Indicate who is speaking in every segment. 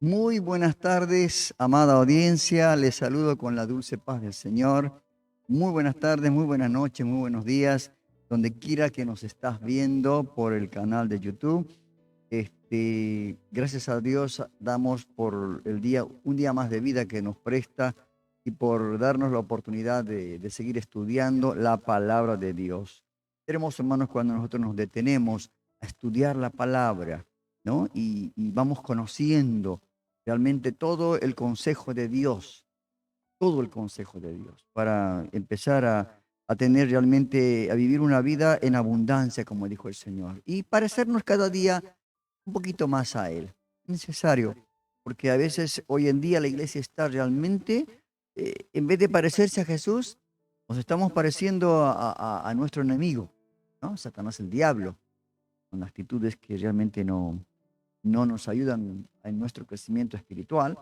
Speaker 1: Muy buenas tardes, amada audiencia. Les saludo con la dulce paz del Señor. Muy buenas tardes, muy buenas noches, muy buenos días, donde quiera que nos estás viendo por el canal de YouTube. Gracias a Dios damos por el día, un día más de vida que nos presta y por darnos la oportunidad de seguir estudiando la palabra de Dios. Hermosos hermanos, cuando nosotros nos detenemos a estudiar la palabra, ¿no? Y vamos conociendo realmente todo el consejo de Dios, todo el consejo de Dios, para empezar a tener realmente, a vivir una vida en abundancia, como dijo el Señor, y parecernos cada día un poquito más a Él. Es necesario, porque a veces hoy en día la iglesia está realmente, en vez de parecerse a Jesús, nos estamos pareciendo a nuestro enemigo, ¿no? Satanás, el diablo, con actitudes que realmente no nos ayudan en nuestro crecimiento espiritual.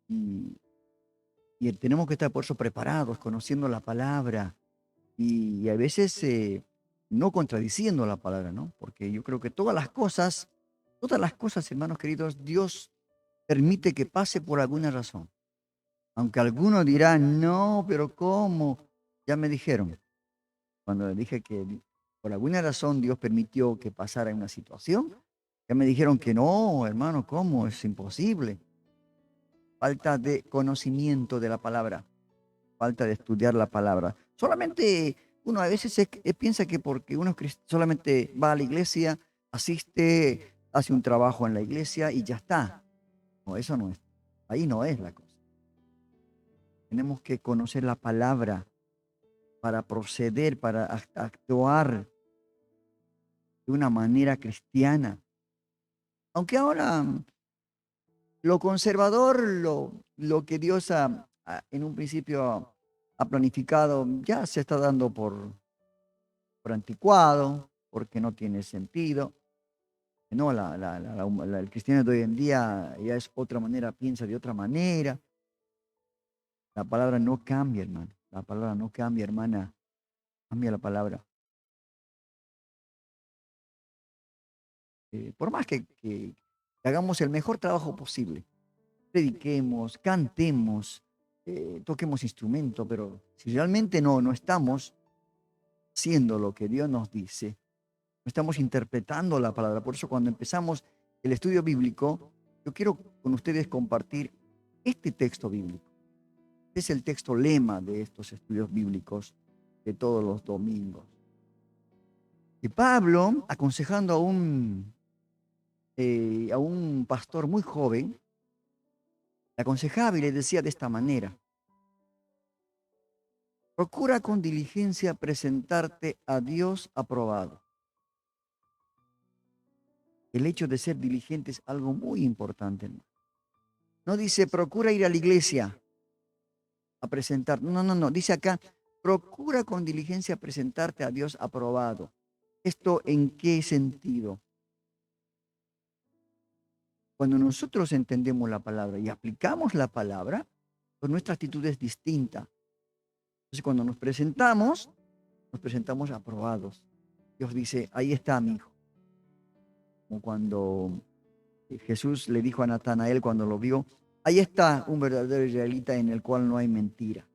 Speaker 1: Y, y tenemos que estar por eso preparados, conociendo la palabra y a veces no contradiciendo la palabra, ¿no? Porque yo creo que todas las cosas, hermanos queridos, Dios permite que pase por alguna razón. Aunque algunos dirán, no, pero ¿cómo? Ya me dijeron, cuando le dije que por alguna razón Dios permitió que pasara una situación, ya me dijeron que no, hermano, ¿cómo? Es imposible. Falta de conocimiento de la palabra, falta de estudiar la palabra. Solamente uno a veces piensa que porque uno solamente va a la iglesia, asiste, hace un trabajo en la iglesia y ya está. No, eso no es. Ahí no es la cosa. Tenemos que conocer la palabra para proceder, para actuar de una manera cristiana. Aunque ahora lo conservador, lo que Dios en un principio ha planificado, ya se está dando por anticuado, porque no tiene sentido. No, el cristiano de hoy en día ya es otra manera, piensa de otra manera. La palabra no cambia, hermano. La palabra no cambia, hermana. Cambia la palabra. Por más que hagamos el mejor trabajo posible, prediquemos, cantemos, toquemos instrumento, pero si realmente no estamos haciendo lo que Dios nos dice, no estamos interpretando la palabra. Por eso cuando empezamos el estudio bíblico, yo quiero con ustedes compartir este texto bíblico. Es el texto lema de estos estudios bíblicos de todos los domingos. Y Pablo, aconsejando a un pastor muy joven, le aconsejaba y le decía de esta manera: procura con diligencia presentarte a Dios aprobado. El hecho de ser diligente es algo muy importante, hermano. No dice procura ir a la iglesia a presentar. No, no, no. Dice acá, procura con diligencia presentarte a Dios aprobado. ¿Esto en qué sentido? Cuando nosotros entendemos la palabra y aplicamos la palabra, pues nuestra actitud es distinta. Entonces, cuando nos presentamos aprobados. Dios dice, ahí está mi hijo. Como cuando Jesús le dijo a Natanael cuando lo vio, ahí está un verdadero israelita en el cual no hay mentira.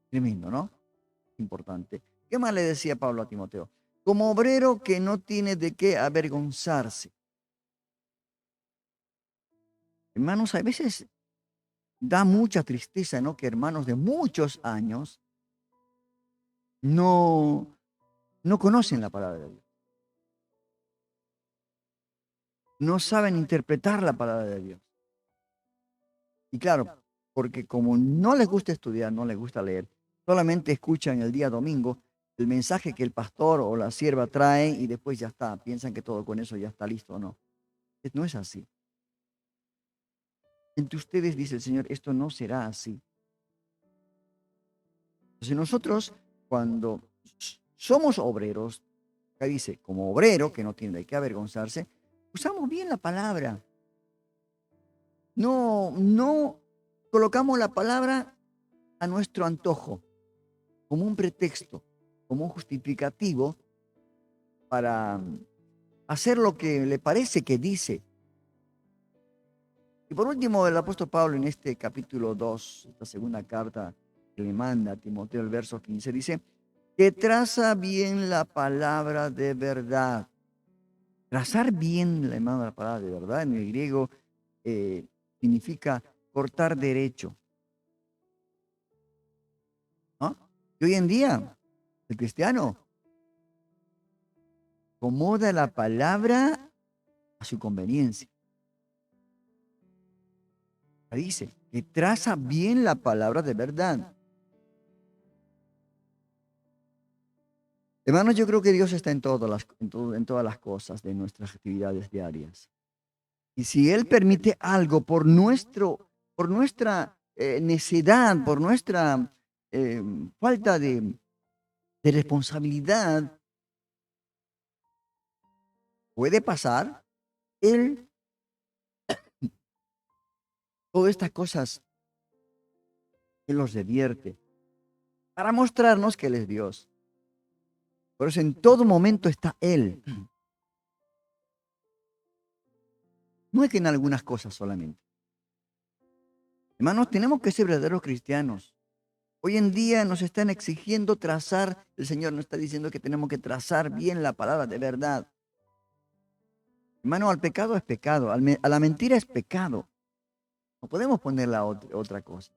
Speaker 1: Tremendo, ¿no? Importante. ¿Qué más le decía Pablo a Timoteo? Como obrero que no tiene de qué avergonzarse. Hermanos, a veces da mucha tristeza, ¿no? Que hermanos de muchos años no, no conocen la palabra de Dios. No saben interpretar la palabra de Dios. Y claro, porque como no les gusta estudiar, no les gusta leer, solamente escuchan el día domingo el mensaje que el pastor o la sierva trae y después ya está. Piensan que todo con eso ya está listo, ¿no? No es así. Entre ustedes, dice el Señor, esto no será así. Entonces nosotros, cuando somos obreros, acá dice, como obrero, que no tiene de qué avergonzarse, usamos bien la palabra. No colocamos la palabra a nuestro antojo, como un pretexto, como un justificativo para hacer lo que le parece que dice. Y por último, el apóstol Pablo en este capítulo 2, esta segunda carta que le manda a Timoteo, el verso 15, dice que traza bien la palabra de verdad. Trazar bien la palabra de verdad en el griego significa cortar derecho, ¿no? Y hoy en día, el cristiano acomoda la palabra a su conveniencia. Dice que traza bien la palabra de verdad. Hermanos, yo creo que Dios está en todas las cosas de nuestras actividades diarias. Y si Él permite algo por nuestra necedad, por nuestra falta de responsabilidad, puede pasar. Él, todas estas cosas, Él los revierte para mostrarnos que Él es Dios. Por eso en todo momento está Él. No es que en algunas cosas solamente. Hermanos, tenemos que ser verdaderos cristianos. Hoy en día nos están exigiendo trazar, el Señor nos está diciendo que tenemos que trazar bien la palabra de verdad. Hermano, al pecado es pecado, a la mentira es pecado. No podemos ponerle otra cosa.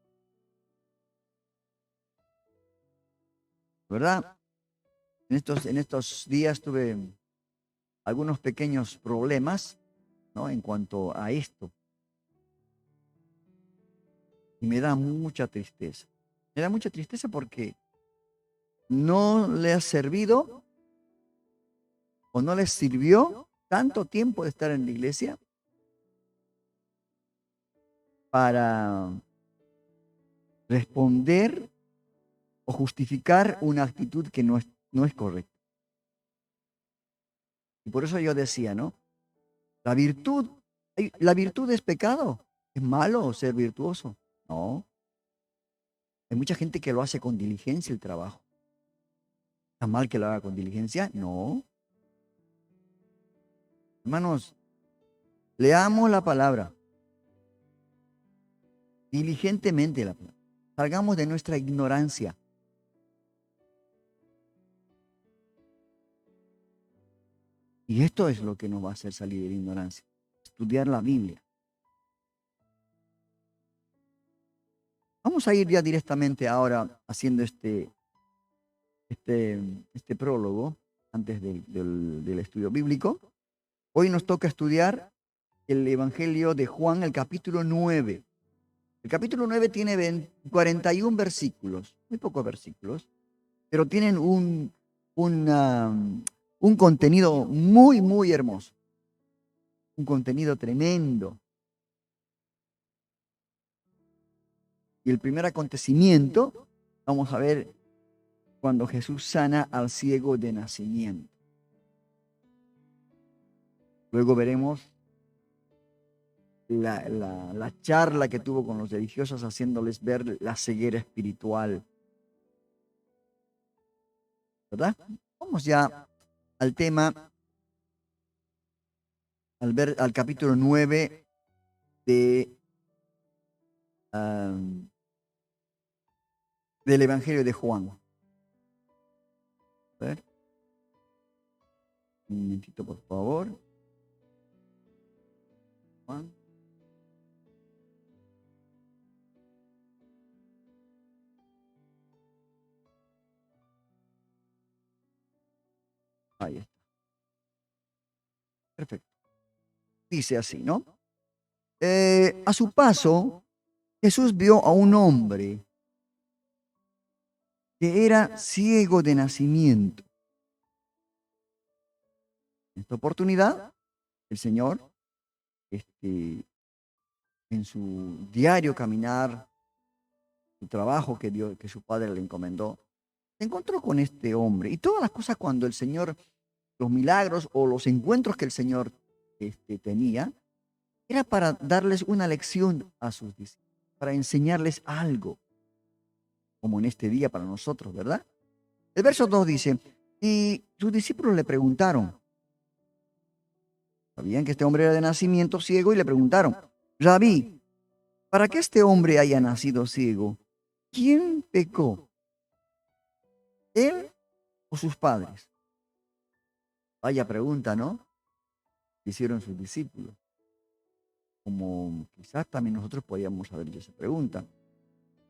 Speaker 1: ¿Verdad? En estos días tuve algunos pequeños problemas, ¿no? En cuanto a esto. Y me da mucha tristeza. Me da mucha tristeza porque no le ha servido o no les sirvió tanto tiempo de estar en la iglesia para responder o justificar una actitud que no es correcta. Y por eso yo decía, ¿no? La virtud es pecado. ¿Es malo ser virtuoso? No. Hay mucha gente que lo hace con diligencia el trabajo. ¿Está mal que lo haga con diligencia? No. Hermanos, leamos la palabra. Diligentemente la palabra. Salgamos de nuestra ignorancia. Y esto es lo que nos va a hacer salir de la ignorancia. Estudiar la Biblia. Vamos a ir ya directamente ahora haciendo este prólogo antes del estudio bíblico. Hoy nos toca estudiar el Evangelio de Juan, el capítulo 9. El capítulo 9 tiene 41 versículos, muy pocos versículos, pero tienen un contenido muy, muy hermoso. Un contenido tremendo. Y el primer acontecimiento, vamos a ver cuando Jesús sana al ciego de nacimiento. Luego veremos la charla que tuvo con los religiosos haciéndoles ver la ceguera espiritual. ¿Verdad? Vamos ya al tema, al capítulo 9 del Evangelio de Juan. A ver. Un momentito, por favor. Juan. Ahí está. Perfecto. Dice así, ¿no? A su paso, Jesús vio a un hombre que era ciego de nacimiento. En esta oportunidad, el Señor, en su diario caminar, su trabajo que su padre le encomendó, se encontró con este hombre. Y todas las cosas cuando el Señor, los milagros o los encuentros que el Señor tenía, era para darles una lección a sus discípulos, para enseñarles algo, como en este día para nosotros, ¿verdad? El verso 2 dice, y sus discípulos le preguntaron, sabían que este hombre era de nacimiento ciego y le preguntaron, Rabí, para que este hombre haya nacido ciego, ¿quién pecó? ¿Él o sus padres? Vaya pregunta, ¿no? Que hicieron sus discípulos. Como quizás también nosotros podíamos haber hecho esa pregunta.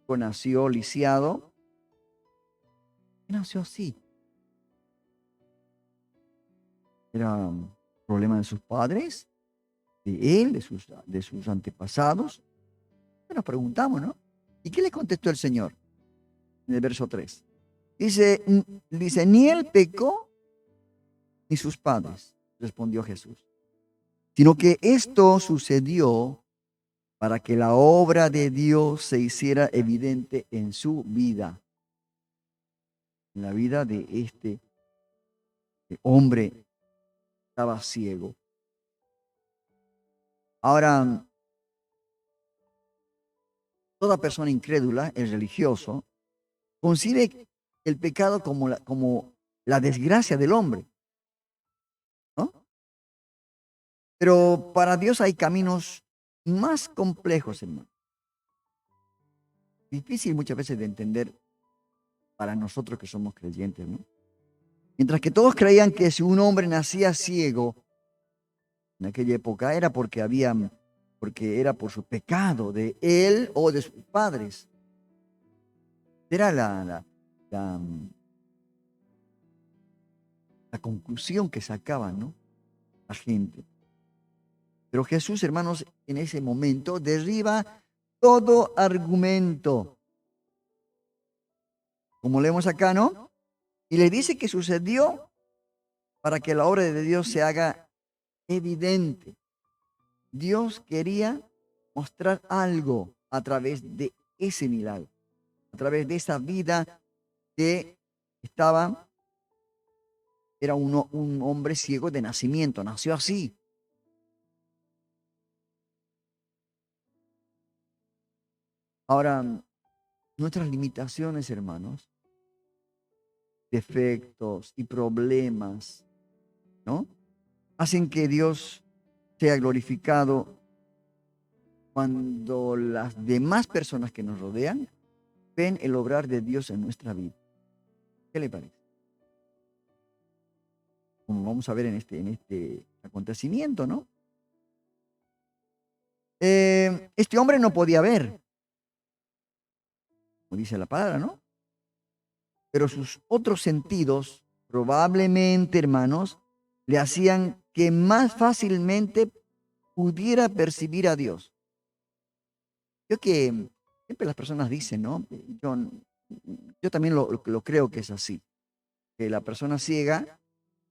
Speaker 1: ¿O nació lisiado? Nació así. ¿Era un problema de sus padres? ¿De él? ¿De sus antepasados? Nos preguntamos, ¿no? ¿Y qué le contestó el Señor en el verso 3? Dice, ni él pecó ni sus padres, respondió Jesús, sino que esto sucedió para que la obra de Dios se hiciera evidente en su vida, en la vida de este hombre que estaba ciego. Ahora, toda persona incrédula, el religioso, concibe el pecado como la desgracia del hombre, ¿no? Pero para Dios hay caminos más complejos, hermano. Difícil muchas veces de entender para nosotros que somos creyentes, ¿no? Mientras que todos creían que si un hombre nacía ciego en aquella época era porque era por su pecado de él o de sus padres. Era la, la conclusión que sacaban, ¿no? La gente. Pero Jesús, hermanos, en ese momento derriba todo argumento. Como leemos acá, ¿no? Y le dice que sucedió para que la obra de Dios se haga evidente. Dios quería mostrar algo a través de ese milagro, a través de esa vida que era un hombre ciego de nacimiento, nació así. Ahora, nuestras limitaciones, hermanos, defectos y problemas, ¿no? Hacen que Dios sea glorificado cuando las demás personas que nos rodean ven el obrar de Dios en nuestra vida. ¿Qué le parece? Como vamos a ver en este acontecimiento, ¿no? Este hombre no podía ver, como dice la palabra, ¿no? Pero sus otros sentidos, probablemente, hermanos, le hacían que más fácilmente pudiera percibir a Dios. Yo que siempre las personas dicen, ¿no? Yo también lo creo que es así, que la persona ciega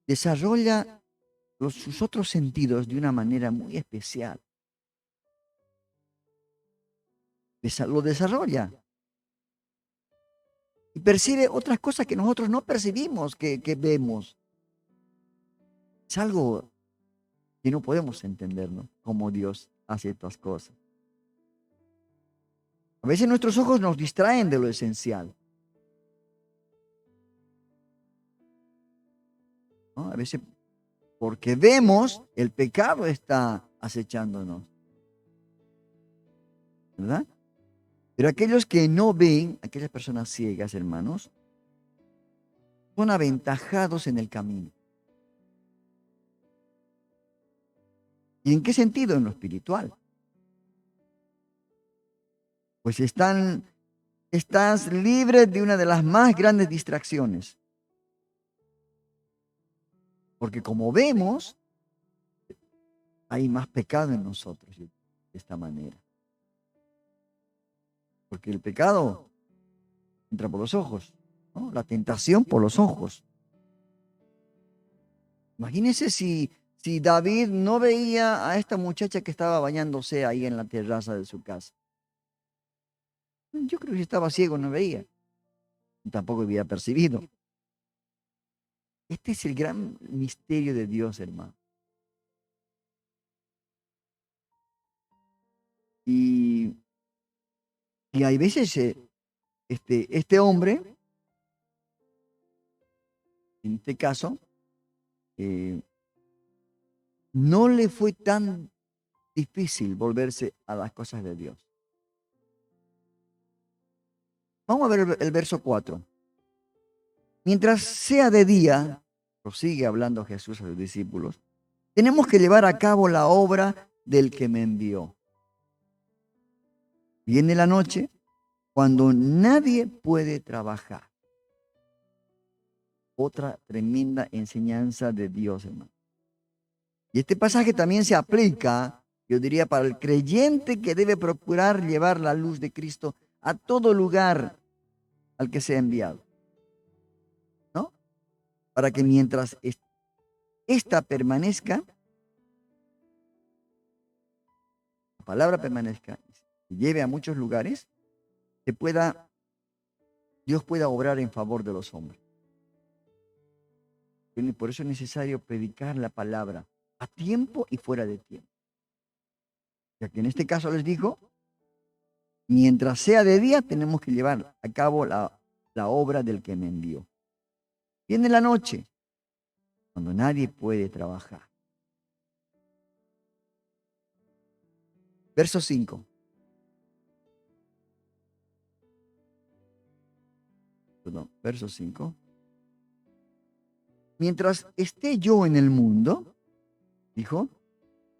Speaker 1: desarrolla sus otros sentidos de una manera muy especial. Lo desarrolla y percibe otras cosas que nosotros no percibimos, que vemos. Es algo que no podemos entender, ¿no? Cómo Dios hace estas cosas. A veces nuestros ojos nos distraen de lo esencial, ¿no? A veces porque vemos el pecado está acechándonos, ¿verdad? Pero aquellos que no ven, aquellas personas ciegas, hermanos, son aventajados en el camino. ¿Y en qué sentido? En lo espiritual. Pues estás libre de una de las más grandes distracciones. Porque como vemos, hay más pecado en nosotros de esta manera. Porque el pecado entra por los ojos, ¿no? La tentación por los ojos. Imagínense si David no veía a esta muchacha que estaba bañándose ahí en la terraza de su casa. Yo creo que si estaba ciego no veía. Tampoco había percibido. Este es el gran misterio de Dios, hermano. Y, y hay veces este hombre, en este caso, no le fue tan difícil volverse a las cosas de Dios. Vamos a ver el verso 4. Mientras sea de día, prosigue hablando Jesús a sus discípulos, tenemos que llevar a cabo la obra del que me envió. Viene la noche cuando nadie puede trabajar. Otra tremenda enseñanza de Dios, hermano. Y este pasaje también se aplica, yo diría, para el creyente que debe procurar llevar la luz de Cristo a todo lugar al que sea enviado, ¿no? Para que mientras esta permanezca, la palabra permanezca, y lleve a muchos lugares, Dios pueda obrar en favor de los hombres. Y por eso es necesario predicar la palabra a tiempo y fuera de tiempo. Ya que en este caso les dijo, mientras sea de día tenemos que llevar a cabo la obra del que me envió. Viene la noche, cuando nadie puede trabajar. Verso 5. Perdón, verso 5. Mientras esté yo en el mundo, dijo,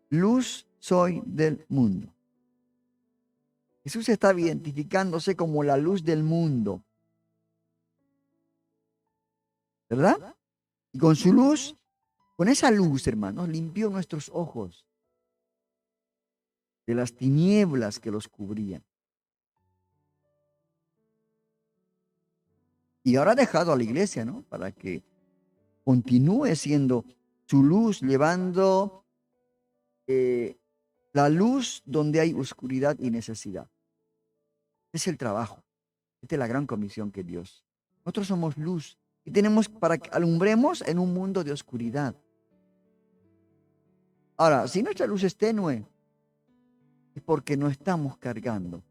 Speaker 1: luz soy del mundo. Jesús estaba identificándose como la luz del mundo, ¿verdad? Y con su luz, con esa luz, hermanos, limpió nuestros ojos de las tinieblas que los cubrían. Y ahora ha dejado a la iglesia, ¿no? Para que continúe siendo su luz, llevando la luz donde hay oscuridad y necesidad. Es el trabajo. Esta es la gran comisión que Dios. Nosotros somos luz y tenemos para que alumbremos en un mundo de oscuridad. Ahora, si nuestra luz es tenue, es porque no estamos cargando,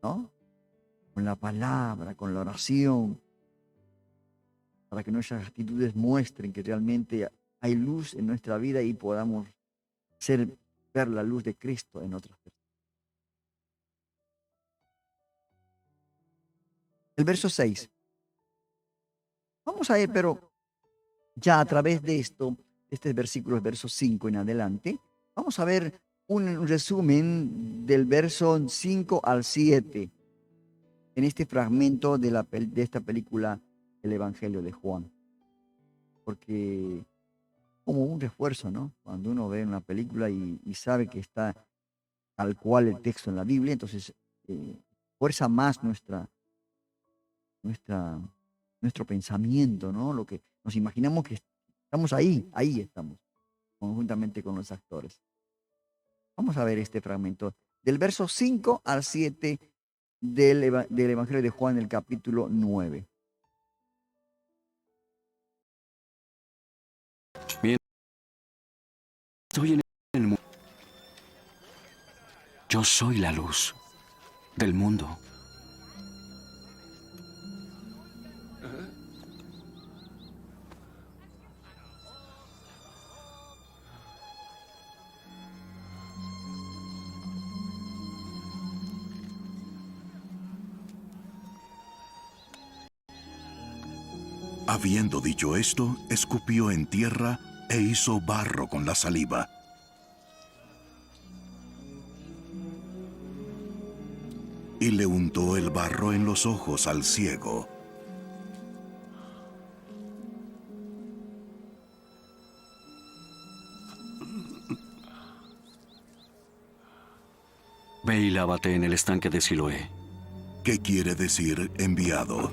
Speaker 1: ¿no? Con la palabra, con la oración, para que nuestras actitudes muestren que realmente hay luz en nuestra vida y podamos ver la luz de Cristo en otras personas. El verso 6. Vamos a ver, pero ya a través de este versículo, el verso 5 en adelante, vamos a ver un resumen del verso 5 al 7 en este fragmento de esta película, El Evangelio de Juan. Porque como un refuerzo, ¿no? Cuando uno ve una película y sabe que está tal cual el texto en la Biblia, entonces fuerza más nuestro pensamiento, ¿no? Lo que nos imaginamos que estamos ahí estamos, conjuntamente con los actores. Vamos a ver este fragmento del verso 5 al 7 del Evangelio de Juan, el capítulo 9.
Speaker 2: Bien, estoy en el mundo. Yo soy la luz del mundo.
Speaker 3: Habiendo dicho esto, escupió en tierra e hizo barro con la saliva. Y le untó el barro en los ojos al ciego.
Speaker 2: Ve y lávate en el estanque de Siloé.
Speaker 3: ¿Qué quiere decir enviado?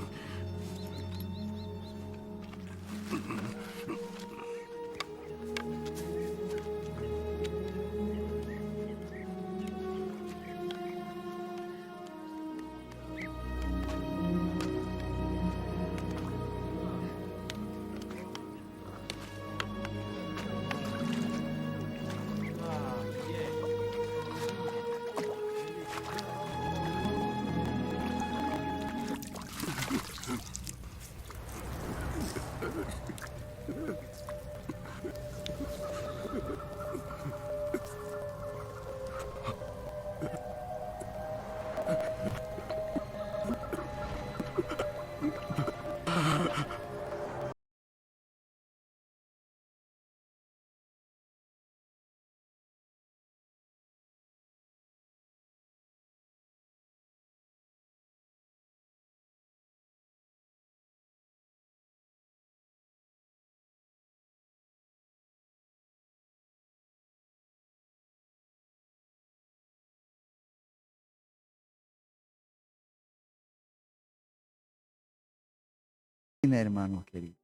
Speaker 1: Hermanos queridos.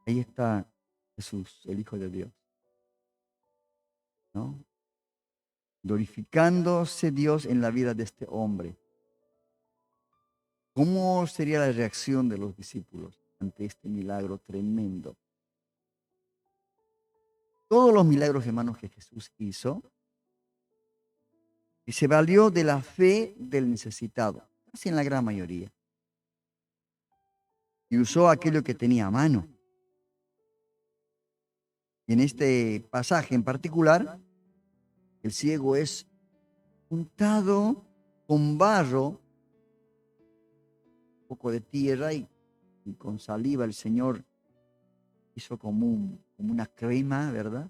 Speaker 1: Ahí está Jesús, el Hijo de Dios, ¿no? Glorificándose Dios en la vida de este hombre. ¿Cómo sería la reacción de los discípulos ante este milagro tremendo? Todos los milagros, hermanos, que Jesús hizo, y se valió de la fe del necesitado, casi en la gran mayoría. Y usó aquello que tenía a mano. Y en este pasaje en particular, el ciego es untado con barro, un poco de tierra y con saliva el Señor hizo como una crema, ¿verdad?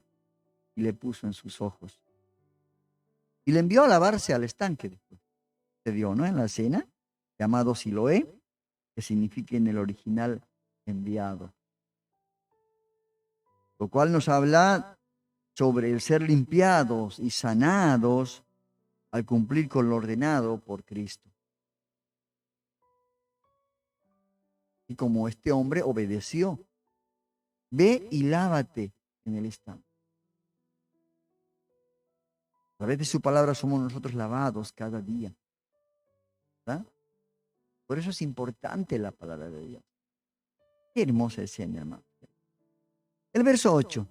Speaker 1: Y le puso en sus ojos. Y le envió a lavarse al estanque después. Se dio, ¿no? En la cena, llamado Siloé, que significa en el original enviado. Lo cual nos habla sobre el ser limpiados y sanados al cumplir con lo ordenado por Cristo. Y como este hombre obedeció, ve y lávate en el estanque. A través de su palabra somos nosotros lavados cada día, ¿verdad? Por eso es importante la palabra de Dios. Qué hermosa escena, hermano. El verso 8.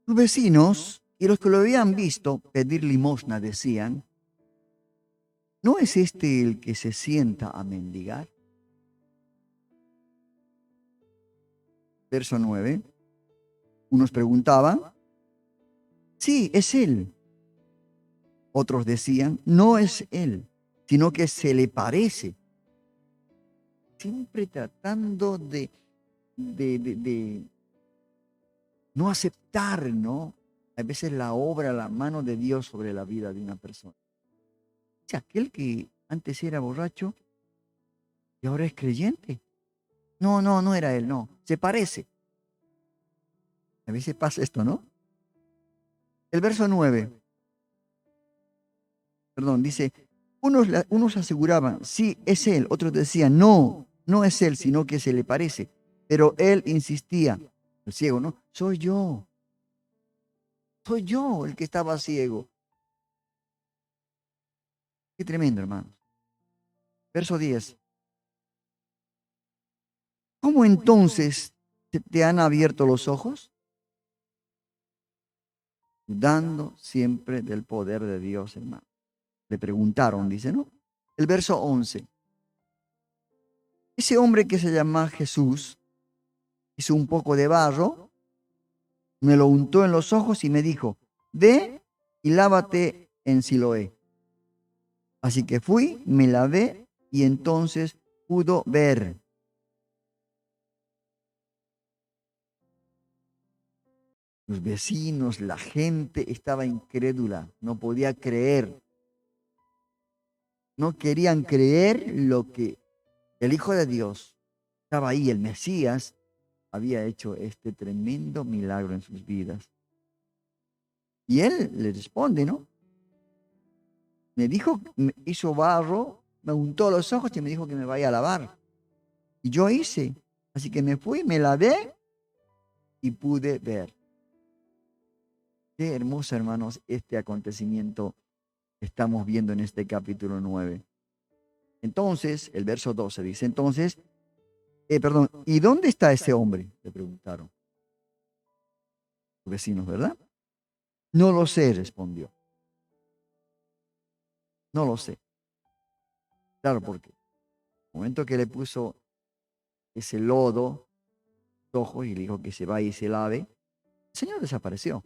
Speaker 1: Sus vecinos y los que lo habían visto pedir limosna decían, ¿no es este el que se sienta a mendigar? Verso 9. Unos preguntaban, sí, es él. Otros decían, no es él, sino que se le parece. Siempre tratando de no aceptar, ¿no? A veces la obra, la mano de Dios sobre la vida de una persona. O sea, aquel que antes era borracho y ahora es creyente. No era él, no. Se parece. A veces pasa esto, ¿no? El verso 9. Perdón, dice, unos aseguraban, sí, es él. Otros decían, no es él, sino que se le parece. Pero él insistía, el ciego, ¿no? Soy yo el que estaba ciego. Qué tremendo, hermanos. Verso 10. ¿Cómo entonces te han abierto los ojos? Dando siempre del poder de Dios, hermano. Le preguntaron, dice, ¿no? El verso 11. Ese hombre que se llama Jesús hizo un poco de barro, me lo untó en los ojos y me dijo, ve y lávate en Siloé. Así que fui, me lavé y entonces pudo ver. Los vecinos, la gente estaba incrédula, no podía creer. No querían creer lo que el Hijo de Dios estaba ahí, el Mesías, había hecho este tremendo milagro en sus vidas. Y él le responde, ¿no? Me dijo, me hizo barro, me untó los ojos y me dijo que me vaya a lavar. Y yo hice. Así que me fui, me lavé y pude ver. Qué hermoso, hermanos, este acontecimiento que estamos viendo en este capítulo 9. Entonces, el verso 12 dice, entonces, ¿y dónde está ese hombre? Le preguntaron. Los vecinos, ¿verdad? No lo sé, respondió. No lo sé. Claro, porque el momento que le puso ese lodo, ojos, y le dijo que se vaya y se lave, el Señor desapareció.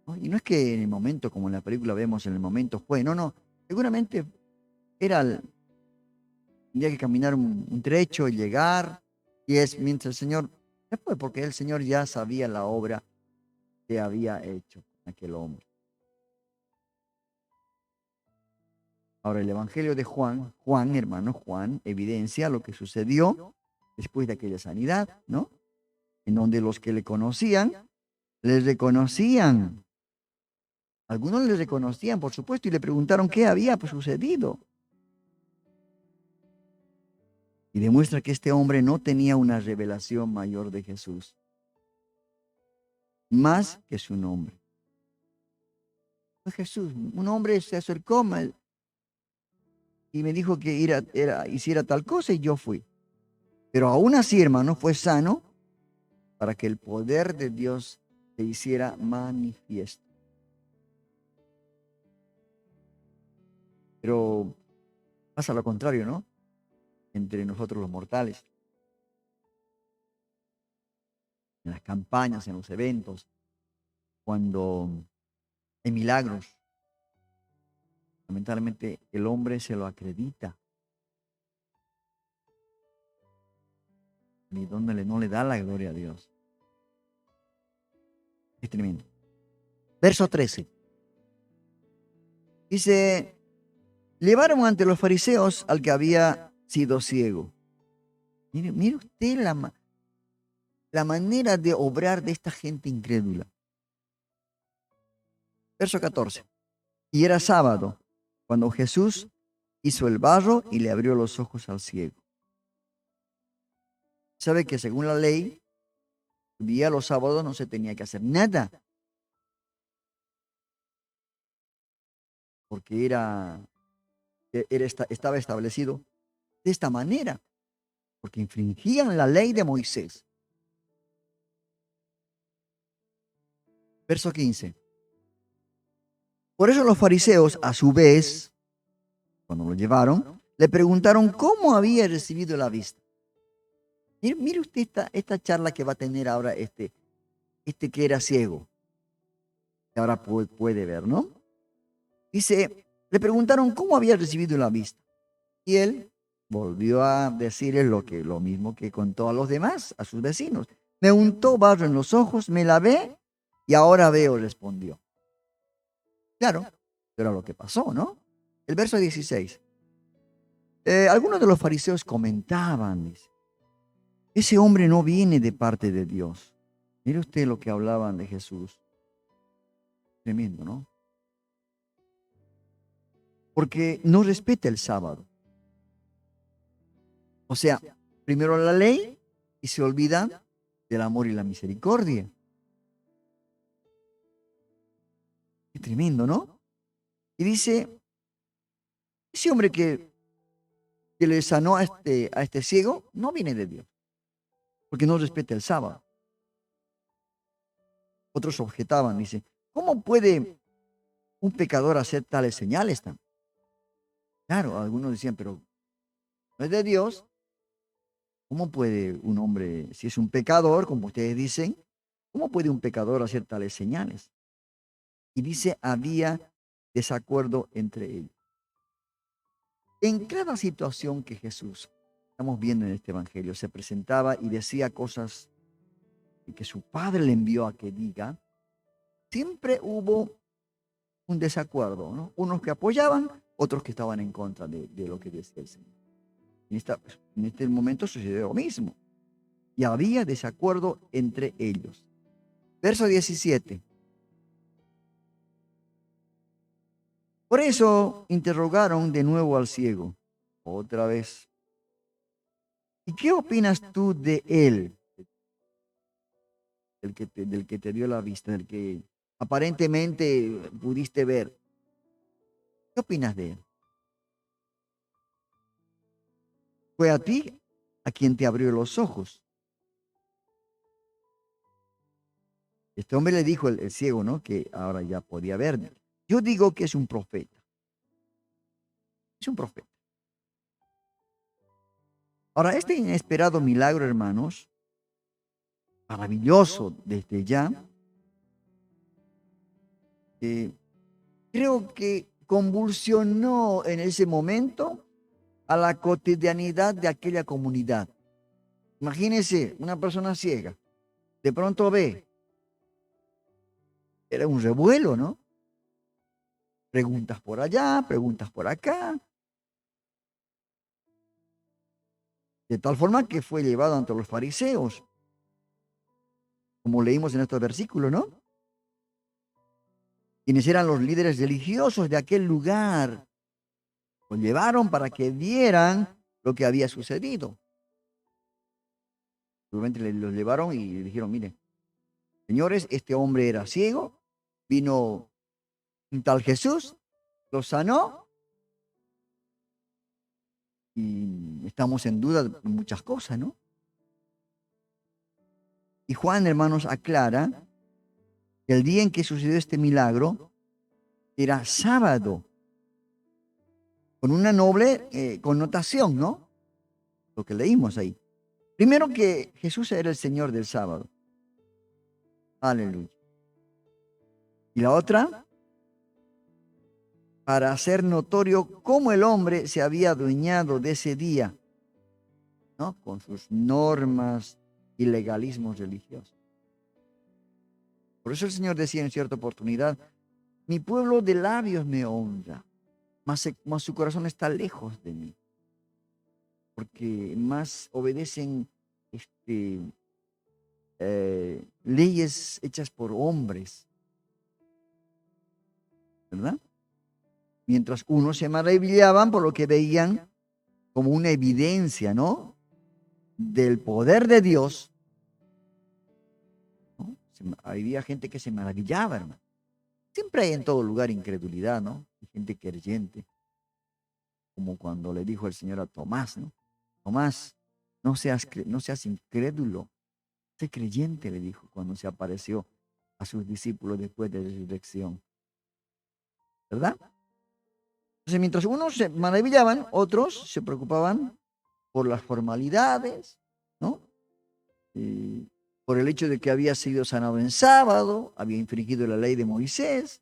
Speaker 1: ¿No? Y no es que en el momento, como en la película vemos, en el momento fue, no. Seguramente tendría que caminar un trecho y llegar, y es mientras el Señor, después, porque el Señor ya sabía la obra que había hecho con aquel hombre. Ahora, el Evangelio de Juan, hermano Juan, evidencia lo que sucedió después de aquella sanidad, ¿no? En donde los que le conocían, les reconocían Algunos le reconocían, por supuesto, y le preguntaron qué había sucedido. Y demuestra que este hombre no tenía una revelación mayor de Jesús, más que su nombre. Fue Jesús, un hombre se acercó y me dijo que hiciera tal cosa y yo fui. Pero aún así, hermano, fue sano para que el poder de Dios se hiciera manifiesto. Pero pasa lo contrario, ¿no? Entre nosotros los mortales. En las campañas, en los eventos, cuando hay milagros, lamentablemente el hombre se lo acredita. Y donde no le da la gloria a Dios. Es tremendo. Verso 13. Dice, llevaron ante los fariseos al que había sido ciego. Mire usted la manera de obrar de esta gente incrédula. Verso 14. Y era sábado, cuando Jesús hizo el barro y le abrió los ojos al ciego. Sabe que según la ley, día los sábados no se tenía que hacer nada. Porque estaba establecido de esta manera. Porque infringían la ley de Moisés. Verso 15. Por eso los fariseos, a su vez, cuando lo llevaron, le preguntaron cómo había recibido la vista. Mire usted esta charla que va a tener ahora este que era ciego, que ahora puede ver, ¿no? Dice, le preguntaron cómo había recibido la vista. Y él volvió a decirles lo mismo que contó a los demás, a sus vecinos. Me untó barro en los ojos, me lavé y ahora veo, respondió. Claro, era lo que pasó, ¿no? El verso 16. Algunos de los fariseos comentaban, dice, ese hombre no viene de parte de Dios. Mire usted lo que hablaban de Jesús. Tremendo, ¿no? Porque no respeta el sábado. O sea, primero la ley y se olvida del amor y la misericordia. Qué tremendo, ¿no? Y dice, ese hombre que le sanó a este ciego no viene de Dios. Porque no respeta el sábado. Otros objetaban, dice, ¿cómo puede un pecador hacer tales señales? Claro, algunos decían, pero no es de Dios. ¿Cómo puede un hombre, si es un pecador, como ustedes dicen, cómo puede un pecador hacer tales señales? Y dice, había desacuerdo entre ellos. En cada situación que Jesús, estamos viendo en este evangelio, se presentaba y decía cosas que su Padre le envió a que diga, siempre hubo un desacuerdo, ¿no? Unos que apoyaban, otros que estaban en contra de lo que decía el Señor. En este momento sucedió lo mismo. Y había desacuerdo entre ellos. Verso 17. Por eso interrogaron de nuevo al ciego, otra vez. ¿Y qué opinas tú de él? Del que te dio la vista, del que aparentemente pudiste ver. ¿Qué opinas de él? Fue a ti a quien te abrió los ojos. Este hombre le dijo, el ciego, ¿no? Que ahora ya podía ver. Yo digo que es un profeta. Es un profeta. Ahora, este inesperado milagro, hermanos, maravilloso desde ya, creo que convulsionó en ese momento a la cotidianidad de aquella comunidad. Imagínense una persona ciega, de pronto ve, era un revuelo, ¿no? Preguntas por allá, preguntas por acá. De tal forma que fue llevado ante los fariseos, como leímos en estos versículos, ¿no? quienes eran los líderes religiosos de aquel lugar, los llevaron para que vieran lo que había sucedido. Seguramente los llevaron y le dijeron, miren, señores, este hombre era ciego, vino un tal Jesús, lo sanó y estamos en duda de muchas cosas, ¿no? Y Juan, hermanos, aclara que el día en que sucedió este milagro era sábado, con una noble connotación, ¿no? Lo que leímos ahí. Primero que Jesús era el Señor del sábado. Aleluya. Y la otra, para hacer notorio cómo el hombre se había adueñado de ese día, ¿no? Con sus normas y legalismos religiosos. Por eso el Señor decía en cierta oportunidad, mi pueblo de labios me honra, mas su corazón está lejos de mí, porque más obedecen leyes hechas por hombres, ¿verdad? Mientras unos se maravillaban por lo que veían como una evidencia, ¿no? Del poder de Dios, ¿no? Había gente que se maravillaba, hermano. Siempre hay en todo lugar incredulidad, ¿no? Hay gente creyente, como cuando le dijo el Señor a Tomás, ¿no? Tomás, no seas incrédulo, sé creyente, le dijo cuando se apareció a sus discípulos después de la resurrección, ¿verdad? Entonces, mientras unos se maravillaban, otros se preocupaban por las formalidades, ¿no? Por el hecho de que había sido sanado en sábado, había infringido la ley de Moisés,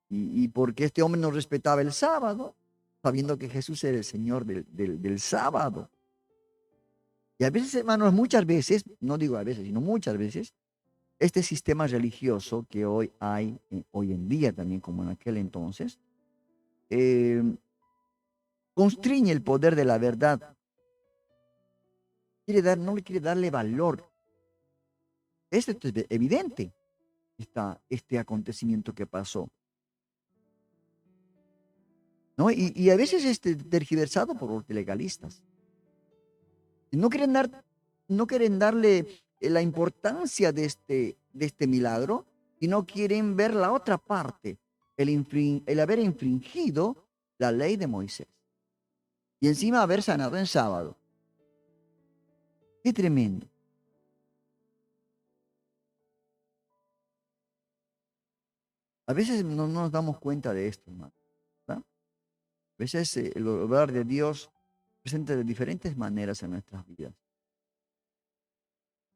Speaker 1: y porque este hombre no respetaba el sábado, sabiendo que Jesús era el Señor del sábado. Y a veces, hermanos, muchas veces, no digo a veces, sino muchas veces, este sistema religioso que hoy hay, hoy en día también como en aquel entonces, constriñe el poder de la verdad. No le quiere darle valor. Esto es evidente, este acontecimiento que pasó, ¿no? Y a veces tergiversado por los legalistas. No quieren darle la importancia de este milagro, y no quieren ver la otra parte, el haber infringido la ley de Moisés. Y encima haber sanado en sábado. Qué tremendo. A veces no nos damos cuenta de esto, hermano, ¿verdad? A veces el obrar de Dios presenta de diferentes maneras en nuestras vidas.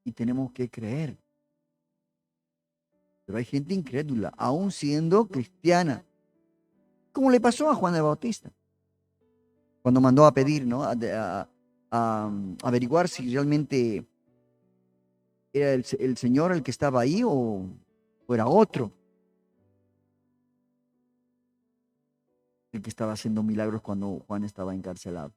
Speaker 1: Y tenemos que creer. Pero hay gente incrédula, aún siendo cristiana. Como le pasó a Juan el Bautista, cuando mandó a pedir, ¿no? A averiguar si realmente era el Señor el que estaba ahí o era otro el que estaba haciendo milagros cuando Juan estaba encarcelado.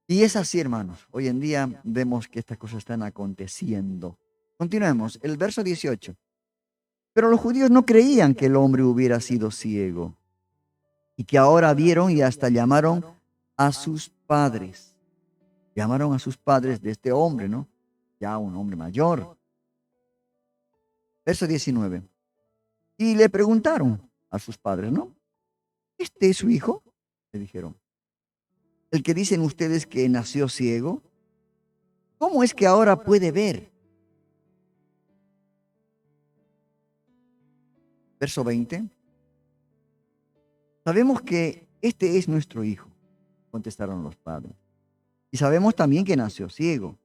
Speaker 1: Y es así, hermanos. Hoy en día vemos que estas cosas están aconteciendo. Continuemos. El verso 18. Pero los judíos no creían que el hombre hubiera sido ciego, y que ahora vieron y hasta llamaron a sus padres. Llamaron a sus padres de este hombre, ¿no? Ya un hombre mayor. Verso 19. Y le preguntaron a sus padres, ¿no? ¿Este es su hijo? Le dijeron. El que dicen ustedes que nació ciego, ¿cómo es que ahora puede ver? Verso 20. Sabemos que este es nuestro hijo, contestaron los padres. Y sabemos también que nació ciego.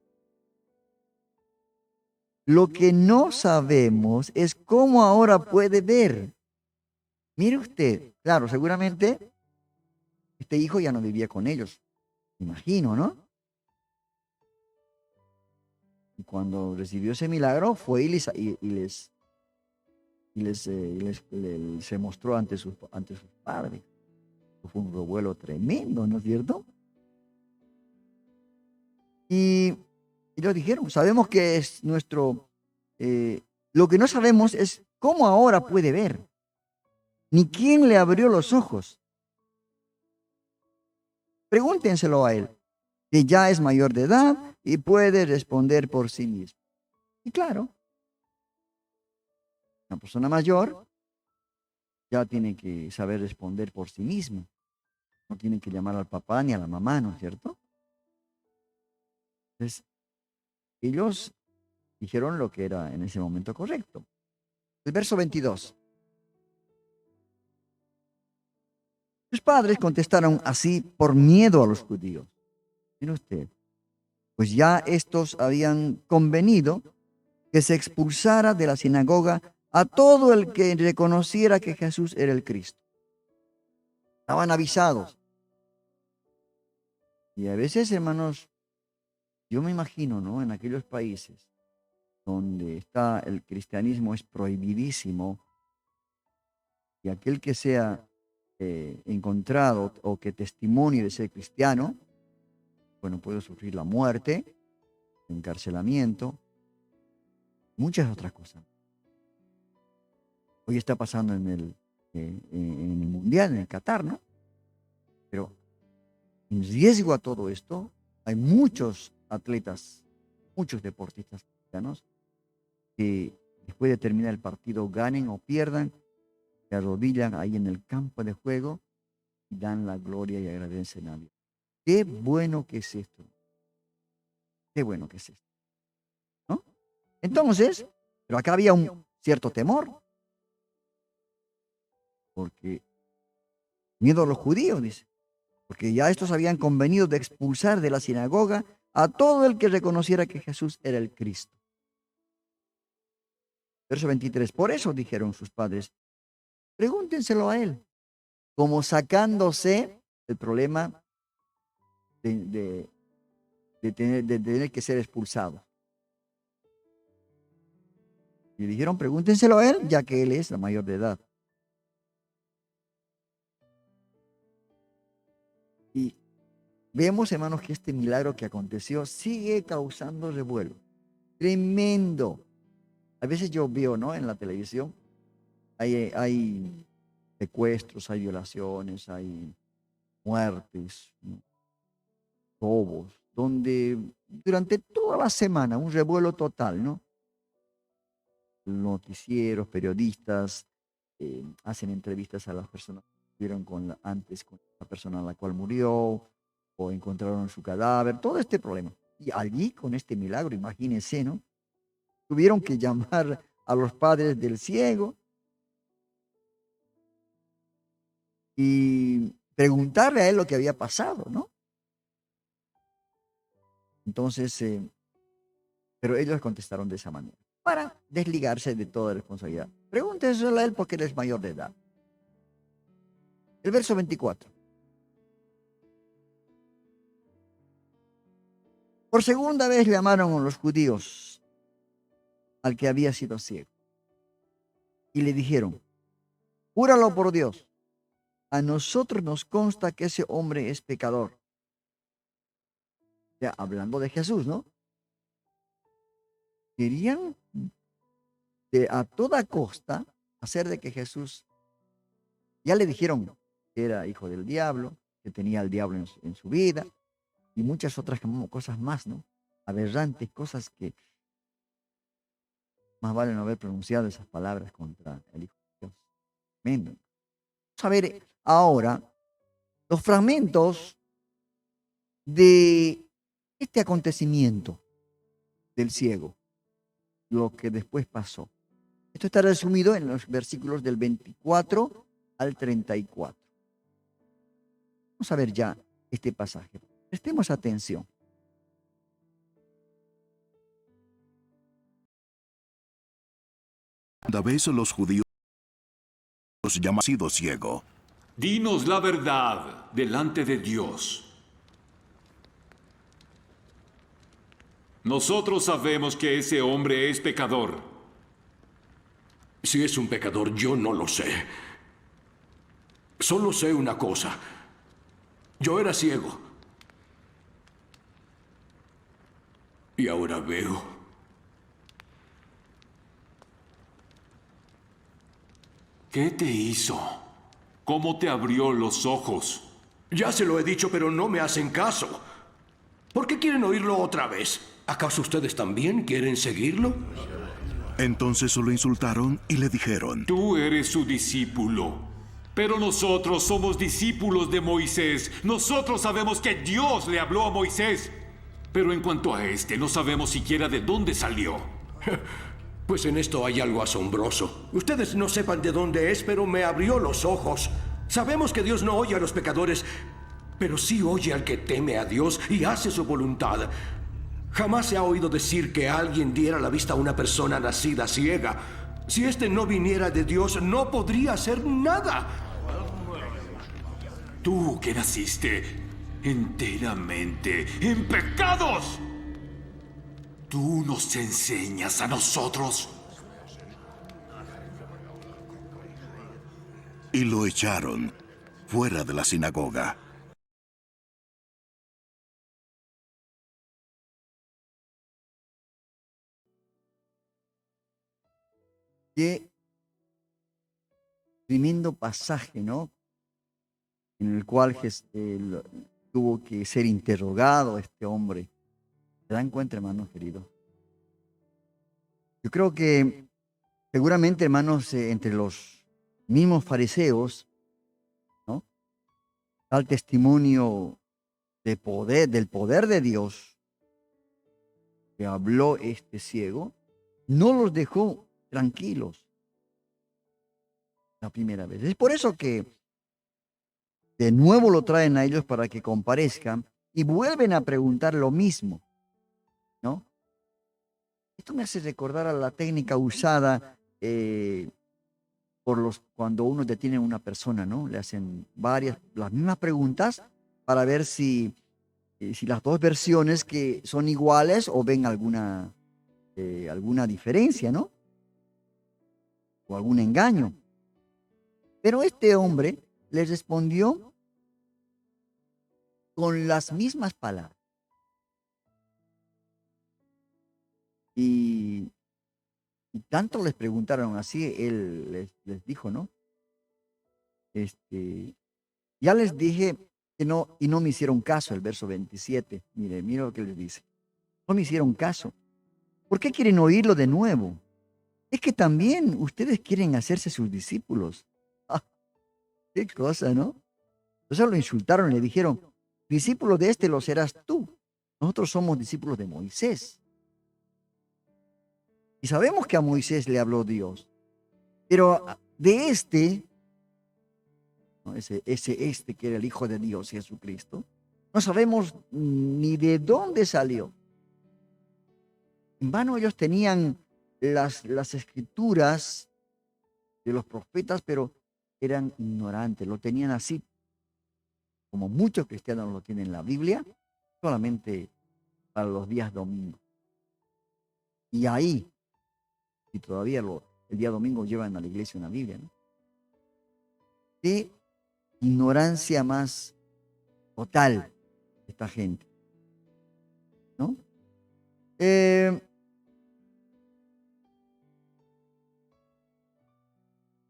Speaker 1: Lo que no sabemos es cómo ahora puede ver. Mire usted, claro, seguramente este hijo ya no vivía con ellos, me imagino, ¿no? Y cuando recibió ese milagro fue se mostró ante sus padres. Fue un revuelo tremendo, ¿no es cierto? Y lo dijeron, sabemos que es Lo que no sabemos es cómo ahora puede ver, ni quién le abrió los ojos. Pregúntenselo a él, que ya es mayor de edad y puede responder por sí mismo. Y claro, una persona mayor ya tiene que saber responder por sí mismo. No tiene que llamar al papá ni a la mamá, ¿no es cierto? Entonces, ellos dijeron lo que era en ese momento correcto. El verso 22. Sus padres contestaron así por miedo a los judíos. Mire usted, pues ya estos habían convenido que se expulsara de la sinagoga a todo el que reconociera que Jesús era el Cristo. Estaban avisados. Y a veces, hermanos, yo me imagino, ¿no? En aquellos países donde está el cristianismo es prohibidísimo y aquel que sea encontrado o que testimonie de ser cristiano, bueno, puede sufrir la muerte, encarcelamiento, muchas otras cosas. Hoy está pasando en el Mundial, en el Qatar, ¿no? Pero en riesgo a todo esto, hay muchos atletas, muchos deportistas cristianos que después de terminar el partido ganen o pierdan, se arrodillan ahí en el campo de juego y dan la gloria y agradecen a Dios. Qué bueno que es esto. Qué bueno que es esto, ¿no? Entonces, pero acá había un cierto temor, porque miedo a los judíos, dice, porque ya estos habían convenido de expulsar de la sinagoga a todo el que reconociera que Jesús era el Cristo. Verso 23. Por eso dijeron sus padres, pregúntenselo a él, como sacándose el problema de tener que ser expulsado. Y dijeron, pregúntenselo a él, ya que él es la mayor de edad. Y vemos, hermanos, que este milagro que aconteció sigue causando revuelo. Tremendo. A veces yo veo, ¿no? En la televisión, hay secuestros, hay violaciones, hay muertes, ¿no? Robos, donde durante toda la semana un revuelo total, ¿no? Noticieros, periodistas, hacen entrevistas a las personas que estuvieron antes con la persona a la cual murió, o encontraron su cadáver, todo este problema. Y allí, con este milagro, imagínense, ¿no? Tuvieron que llamar a los padres del ciego y preguntarle a él lo que había pasado, ¿no? Entonces, pero ellos contestaron de esa manera, para desligarse de toda responsabilidad. Pregúntenselo a él porque él es mayor de edad. El verso 24. Por segunda vez llamaron a los judíos al que había sido ciego y le dijeron, júralo por Dios, a nosotros nos consta que ese hombre es pecador. Ya hablando de Jesús, ¿no? Querían a toda costa hacer de que Jesús, ya le dijeron que era hijo del diablo, que tenía al diablo en su vida y muchas otras cosas más, ¿no? Aberrantes, cosas que más vale no haber pronunciado esas palabras contra el Hijo de Dios. Tremendo. Vamos a ver ahora los fragmentos de este acontecimiento del ciego, lo que después pasó. Esto está resumido en los versículos del 24 al 34. Vamos a ver ya este pasaje. Prestemos atención.
Speaker 3: Cada vez los judíos llaman sido ciego.
Speaker 2: Dinos la verdad delante de Dios. Nosotros sabemos que ese hombre es pecador.
Speaker 4: Si es un pecador, yo no lo sé. Solo sé una cosa. Yo era ciego. Y ahora veo.
Speaker 2: ¿Qué te hizo? ¿Cómo te abrió los ojos?
Speaker 4: Ya se lo he dicho, pero no me hacen caso. ¿Por qué quieren oírlo otra vez? ¿Acaso ustedes también quieren seguirlo?
Speaker 3: Entonces lo insultaron y le dijeron:
Speaker 2: Tú eres su discípulo, pero nosotros somos discípulos de Moisés. Nosotros sabemos que Dios le habló a Moisés. Pero en cuanto a este, no sabemos siquiera de dónde salió.
Speaker 4: Pues en esto hay algo asombroso. Ustedes no sepan de dónde es, pero me abrió los ojos. Sabemos que Dios no oye a los pecadores, pero sí oye al que teme a Dios y hace su voluntad. Jamás se ha oído decir que alguien diera la vista a una persona nacida ciega. Si éste no viniera de Dios, no podría hacer nada.
Speaker 2: Tú que naciste enteramente en pecados, ¿tú nos enseñas a nosotros?
Speaker 3: y lo echaron fuera de la sinagoga.
Speaker 1: Qué tremendo pasaje, ¿no? En el cual tuvo que ser interrogado este hombre. ¿Se dan cuenta, hermanos queridos? Yo creo que seguramente, hermanos, entre los mismos fariseos, ¿no? Tal testimonio de poder, del poder de Dios que habló este ciego, no los dejó tranquilos la primera vez. Es por eso que de nuevo lo traen a ellos para que comparezcan y vuelven a preguntar lo mismo, ¿no? Esto me hace recordar a la técnica usada cuando uno detiene a una persona, ¿no? Le hacen las mismas preguntas para ver si las dos versiones que son iguales o ven alguna diferencia, ¿no? O algún engaño. Pero este hombre le respondió con las mismas palabras. Y tanto les preguntaron así, él les dijo, ¿no? Ya les dije que no, y no me hicieron caso, el verso 27. Mire lo que les dice. No me hicieron caso. ¿Por qué quieren oírlo de nuevo? Es que también ustedes quieren hacerse sus discípulos. Ah, qué cosa, ¿no? Entonces lo insultaron y le dijeron: discípulo de este lo serás tú. Nosotros somos discípulos de Moisés. Y sabemos que a Moisés le habló Dios. Pero de ¿no? ese que era el Hijo de Dios, Jesucristo, no sabemos ni de dónde salió. En vano ellos tenían las escrituras de los profetas, pero eran ignorantes. Lo tenían así, como muchos cristianos lo tienen en la Biblia, solamente para los días domingos. Y ahí, y todavía el día domingo llevan a la iglesia una Biblia, ¿no? Qué ignorancia más total esta gente, ¿no?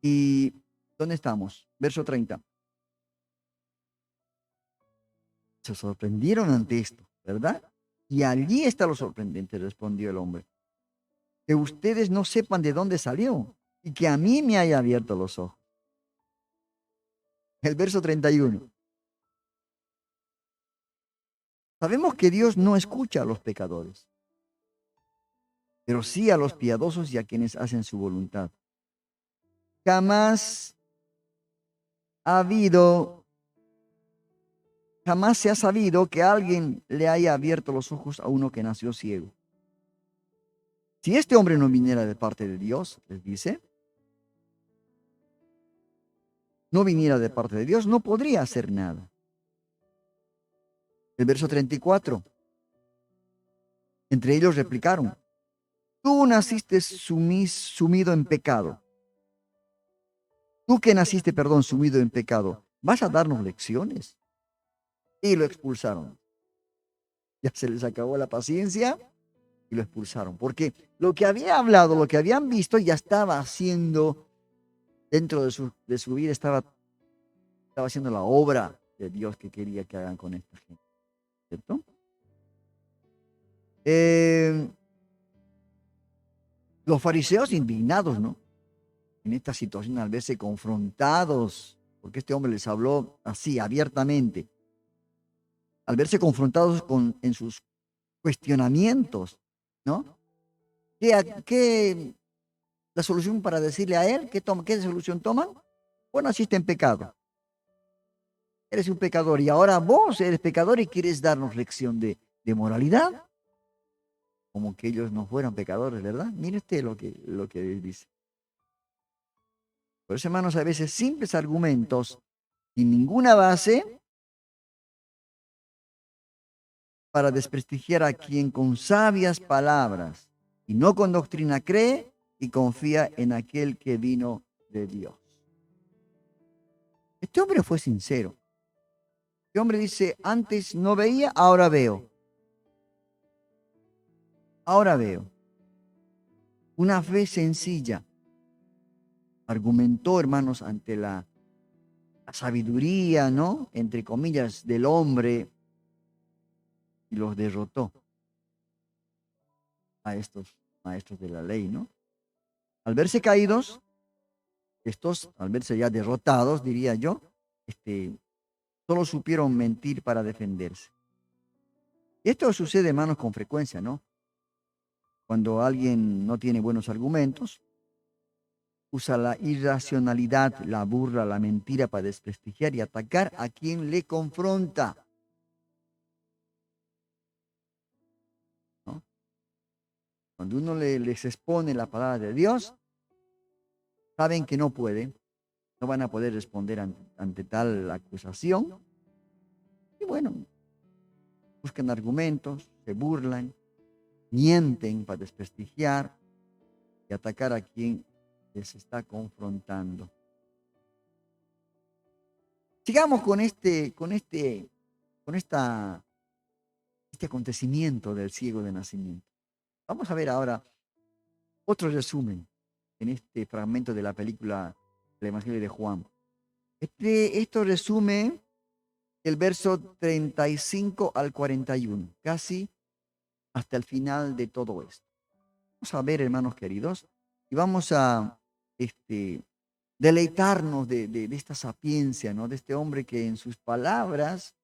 Speaker 1: ¿Y dónde estamos? Verso 30. Se sorprendieron ante esto, ¿verdad? Y allí está lo sorprendente, respondió el hombre. Que ustedes no sepan de dónde salió y que a mí me haya abierto los ojos. El verso 31. Sabemos que Dios no escucha a los pecadores, pero sí a los piadosos y a quienes hacen su voluntad. Jamás se ha sabido que alguien le haya abierto los ojos a uno que nació ciego. Si este hombre no viniera de parte de Dios, les dice, no viniera de parte de Dios, no podría hacer nada. El verso 34. Entre ellos replicaron: tú naciste sumido en pecado. Tú que naciste, sumido en pecado, ¿vas a darnos lecciones? Y lo expulsaron. Ya se les acabó la paciencia y lo expulsaron. Porque lo que había hablado, lo que habían visto, ya estaba siendo dentro de su vida estaba haciendo la obra de Dios que quería que hagan con esta gente, ¿cierto? Los fariseos indignados, ¿no? En esta situación, al verse confrontados, porque este hombre les habló así, abiertamente, al verse confrontados en sus cuestionamientos, ¿no? ¿Qué la solución para decirle a él? ¿Qué solución toman? Bueno, naciste en pecado. Eres un pecador y ahora vos eres pecador y quieres darnos lección de moralidad. Como que ellos no fueran pecadores, ¿verdad? Mire usted lo que dice. Por eso, hermanos, a veces simples argumentos sin ninguna base para desprestigiar a quien con sabias palabras y no con doctrina cree y confía en aquel que vino de Dios. Este hombre fue sincero. Este hombre dice, antes no veía, ahora veo. Ahora veo. Una fe sencilla. Argumentó, hermanos, ante la sabiduría, ¿no? Entre comillas, del hombre y los derrotó a estos maestros de la ley, ¿no? Al verse caídos, estos, al verse ya derrotados, diría yo, solo supieron mentir para defenderse. Esto sucede, hermanos, con frecuencia, ¿no? Cuando alguien no tiene buenos argumentos, usa la irracionalidad, la burla, la mentira para desprestigiar y atacar a quien le confronta, ¿no? Cuando uno les expone la palabra de Dios, saben que no pueden, no van a poder responder ante tal acusación. Y bueno, buscan argumentos, se burlan, mienten para desprestigiar y atacar a quien les está confrontando. Sigamos con este acontecimiento del ciego de nacimiento. Vamos a ver ahora otro resumen en este fragmento de la película del Evangelio de Juan. Esto resume el verso 35 al 41, casi hasta el final de todo esto. Vamos a ver, hermanos queridos, y vamos a deleitarnos de esta sapiencia, ¿no? De este hombre que en sus palabras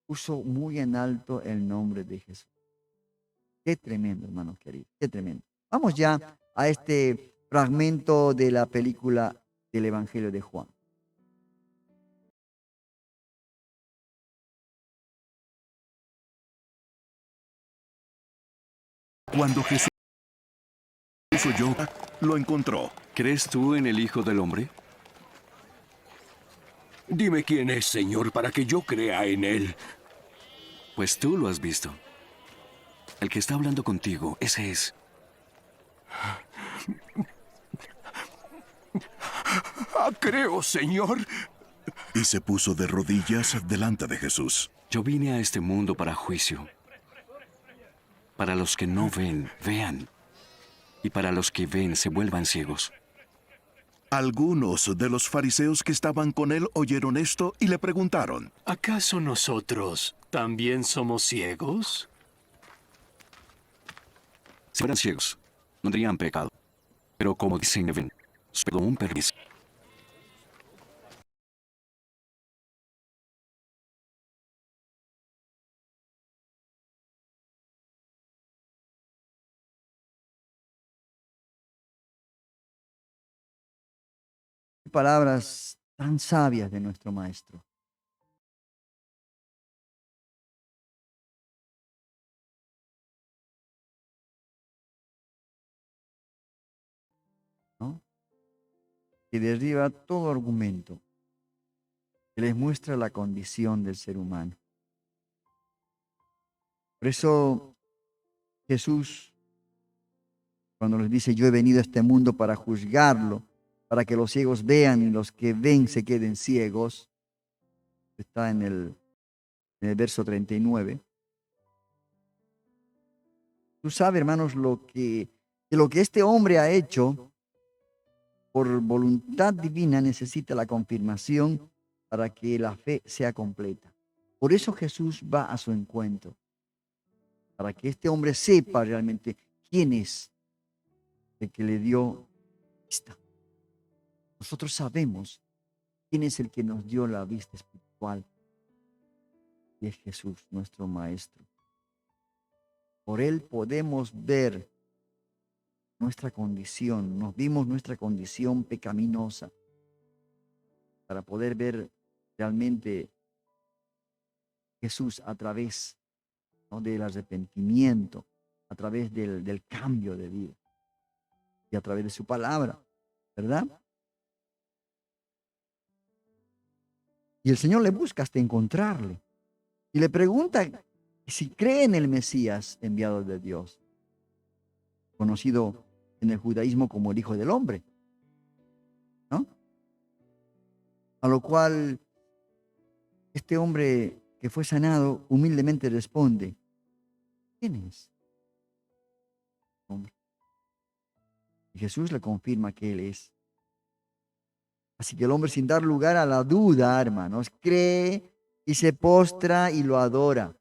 Speaker 1: puso muy en alto el nombre de Jesús. Qué tremendo, hermanos queridos, qué tremendo. Vamos ya a este fragmento de la película del Evangelio de Juan.
Speaker 3: Cuando Jesús oyó, lo encontró.
Speaker 5: ¿Crees tú en el Hijo del Hombre?
Speaker 4: Dime quién es, Señor, para que yo crea en él.
Speaker 5: Pues tú lo has visto. El que está hablando contigo, ese es.
Speaker 4: Creo, Señor.
Speaker 3: Y se puso de rodillas delante de Jesús.
Speaker 5: Yo vine a este mundo para juicio. Para los que no ven, vean. Y para los que ven, se vuelvan ciegos.
Speaker 3: Algunos de los fariseos que estaban con él oyeron esto y le preguntaron:
Speaker 6: ¿Acaso nosotros también somos ciegos?
Speaker 5: Si fueran ciegos, no tendrían pecado. Pero como dicen que ven, es un permiso.
Speaker 1: Palabras tan sabias de nuestro Maestro. ¿No? Que derriba todo argumento, que les muestra la condición del ser humano. Por eso Jesús, cuando les dice, yo he venido a este mundo para juzgarlo, para que los ciegos vean y los que ven se queden ciegos, está en el verso 39. Tú sabes, hermanos, lo que este hombre ha hecho por voluntad divina necesita la confirmación para que la fe sea completa. Por eso Jesús va a su encuentro, para que este hombre sepa realmente quién es el que le dio vista. Nosotros sabemos quién es el que nos dio la vista espiritual, y es Jesús, nuestro Maestro. Por Él podemos ver nuestra condición, nos vimos nuestra condición pecaminosa, para poder ver realmente Jesús a través, ¿no?, del arrepentimiento, a través del cambio de vida y a través de su palabra, ¿verdad? Y el Señor le busca hasta encontrarle y le pregunta si cree en el Mesías enviado de Dios, conocido en el judaísmo como el Hijo del Hombre, ¿no? A lo cual este hombre que fue sanado humildemente responde: ¿quién es? Hombre. Y Jesús le confirma que Él es. Así que el hombre, sin dar lugar a la duda, hermanos, cree y se postra y lo adora.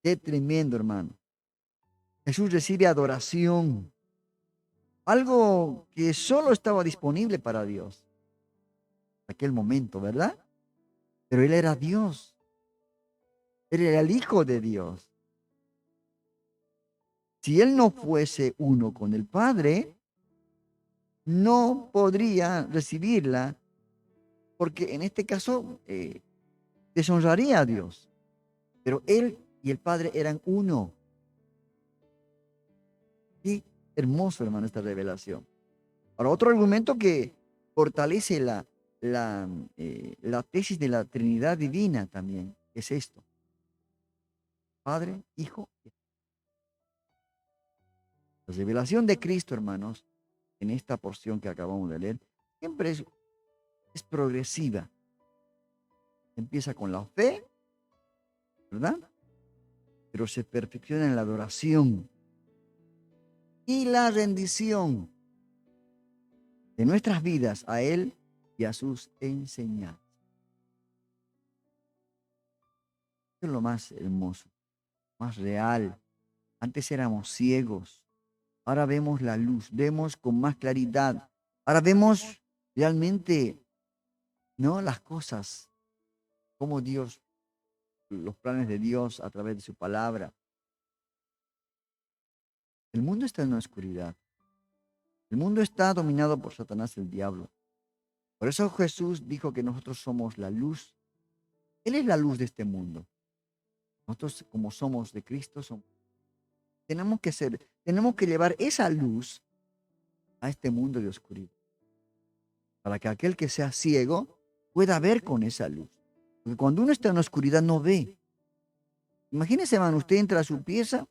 Speaker 1: Qué tremendo, hermano. Jesús recibe adoración, algo que solo estaba disponible para Dios en aquel momento, ¿verdad? Pero Él era Dios. Él era el Hijo de Dios. Si Él no fuese uno con el Padre, no podría recibirla, porque en este caso deshonraría a Dios. Pero Él y el Padre eran uno. Qué hermoso, hermano, esta revelación. Ahora, otro argumento que fortalece la tesis de la Trinidad divina también es esto: Padre, Hijo y Espíritu. La revelación de Cristo, hermanos, en esta porción que acabamos de leer, siempre es progresiva. Empieza con la fe, ¿verdad? Pero se perfecciona en la adoración y la rendición de nuestras vidas a Él y a sus enseñanzas. Esto es lo más hermoso, más real. Antes éramos ciegos, ahora vemos la luz, vemos con más claridad. Ahora vemos realmente, ¿no?, las cosas, como Dios, los planes de Dios a través de su palabra. El mundo está en la oscuridad. El mundo está dominado por Satanás, el diablo. Por eso Jesús dijo que nosotros somos la luz. Él es la luz de este mundo. Nosotros, como somos de Cristo, tenemos que llevar esa luz a este mundo de oscuridad, para que aquel que sea ciego pueda ver con esa luz. Porque cuando uno está en la oscuridad no ve. Imagínese, hermano, usted entra a su pieza,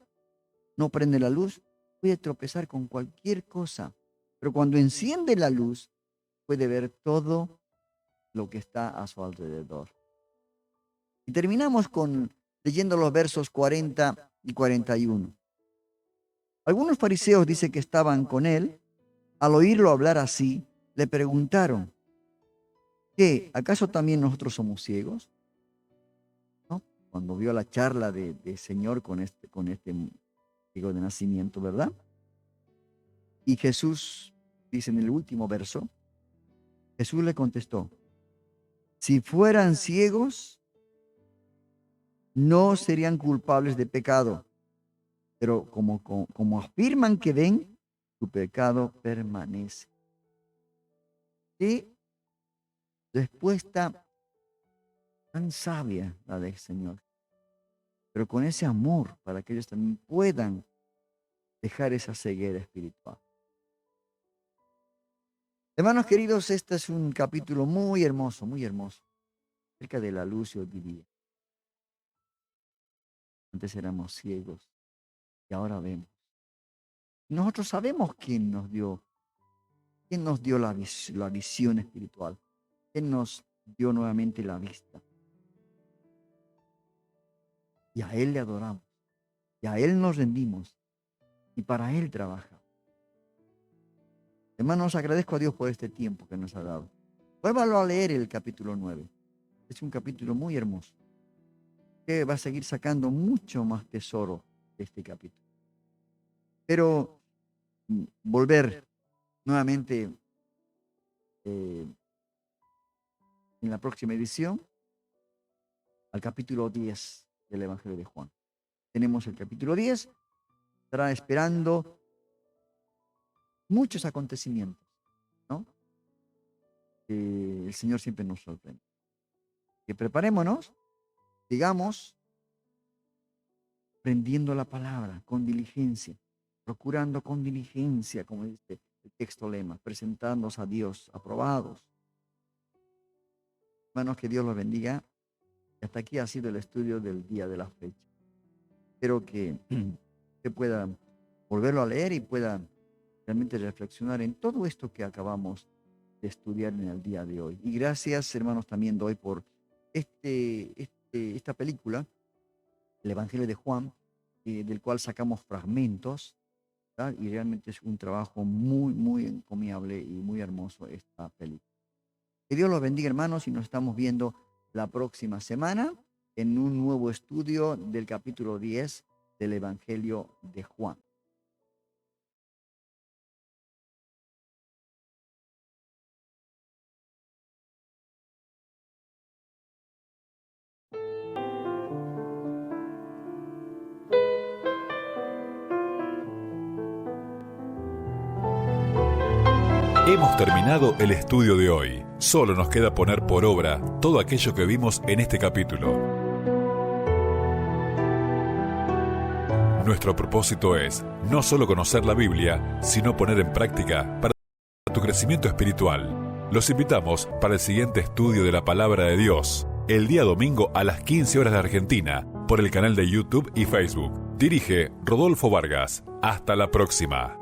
Speaker 1: no prende la luz, puede tropezar con cualquier cosa. Pero cuando enciende la luz, puede ver todo lo que está a su alrededor. Y terminamos leyendo los versos 40 y 41. Algunos fariseos dicen que estaban con él. Al oírlo hablar así, le preguntaron: ¿qué? ¿Acaso también nosotros somos ciegos? ¿No? Cuando vio la charla de Señor con este ciego de nacimiento, ¿verdad? Y Jesús dice en el último verso, Jesús le contestó: si fueran ciegos, no serían culpables de pecado. Pero como afirman que ven, su pecado permanece. Qué respuesta tan sabia la del Señor. Pero con ese amor para que ellos también puedan dejar esa ceguera espiritual. Hermanos queridos, este es un capítulo muy hermoso, acerca de la luz, yo diría. Antes éramos ciegos y ahora vemos. Nosotros sabemos quién nos dio la visión espiritual, quién nos dio nuevamente la vista. Y a Él le adoramos, y a Él nos rendimos, y para Él trabajamos. Hermanos, agradezco a Dios por este tiempo que nos ha dado. Vuélvalo a leer el capítulo 9. Es un capítulo muy hermoso, que va a seguir sacando mucho más tesoro de este capítulo. Pero volver nuevamente en la próxima edición al capítulo 10 del Evangelio de Juan. Tenemos el capítulo 10, estará esperando muchos acontecimientos, ¿no? El Señor siempre nos sorprende. Que preparémonos, digamos, aprendiendo la palabra con diligencia, procurando con diligencia, como dice el texto lema, presentándonos a Dios, aprobados. Hermanos, que Dios los bendiga. Hasta aquí ha sido el estudio del día de la fecha. Espero que usted pueda volverlo a leer y pueda realmente reflexionar en todo esto que acabamos de estudiar en el día de hoy. Y gracias, hermanos, también doy por esta película, el Evangelio de Juan, del cual sacamos fragmentos, ¿verdad? Y realmente es un trabajo muy, muy encomiable y muy hermoso esta película. Que Dios los bendiga, hermanos, y nos estamos viendo la próxima semana en un nuevo estudio del capítulo 10 del Evangelio de Juan.
Speaker 7: Hemos terminado el estudio de hoy. Solo nos queda poner por obra todo aquello que vimos en este capítulo. Nuestro propósito es no solo conocer la Biblia, sino poner en práctica para tu crecimiento espiritual. Los invitamos para el siguiente estudio de la Palabra de Dios, el día domingo a las 15 horas de Argentina, por el canal de YouTube y Facebook. Dirige Rodolfo Vargas. Hasta la próxima.